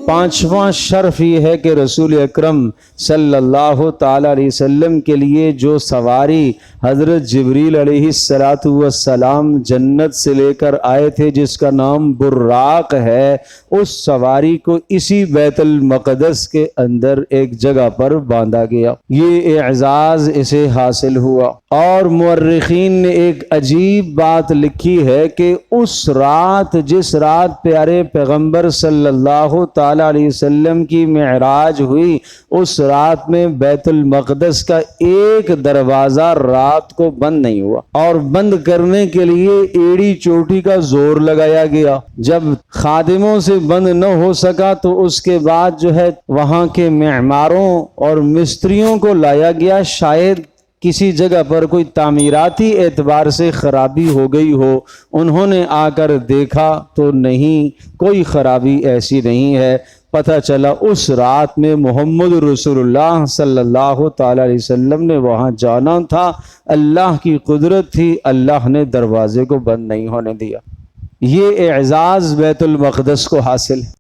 پانچواں شرف یہ ہے کہ رسول اکرم صلی اللہ تعالی علیہ وسلم کے لیے جو سواری حضرت جبریل علیہ السلام جنت سے لے کر آئے تھے جس کا نام براق ہے، اس سواری کو اسی بیت المقدس کے اندر ایک جگہ پر باندھا گیا۔ یہ اعزاز اسے حاصل ہوا۔ اور مورخین نے ایک عجیب بات لکھی ہے کہ اس رات، جس رات پیارے پیغمبر صلی اللہ تعالی علیہ وسلم کی معراج ہوئی، اس رات میں بیت المقدس کا ایک دروازہ رات کو بند نہیں ہوا، اور بند کرنے کے لیے ایڑی چوٹی کا زور لگایا گیا۔ جب خادموں سے بند نہ ہو سکا تو اس کے بعد جو ہے وہاں کے معماروں اور مستریوں کو لایا گیا، شاید کسی جگہ پر کوئی تعمیراتی اعتبار سے خرابی ہو گئی ہو۔ انہوں نے آ کر دیکھا تو نہیں، کوئی خرابی ایسی نہیں ہے۔ پتہ چلا اس رات میں محمد رسول اللہ صلی اللہ تعالی علیہ وسلم نے وہاں جانا تھا، اللہ کی قدرت تھی، اللہ نے دروازے کو بند نہیں ہونے دیا۔ یہ اعزاز بیت المقدس کو حاصل ہے۔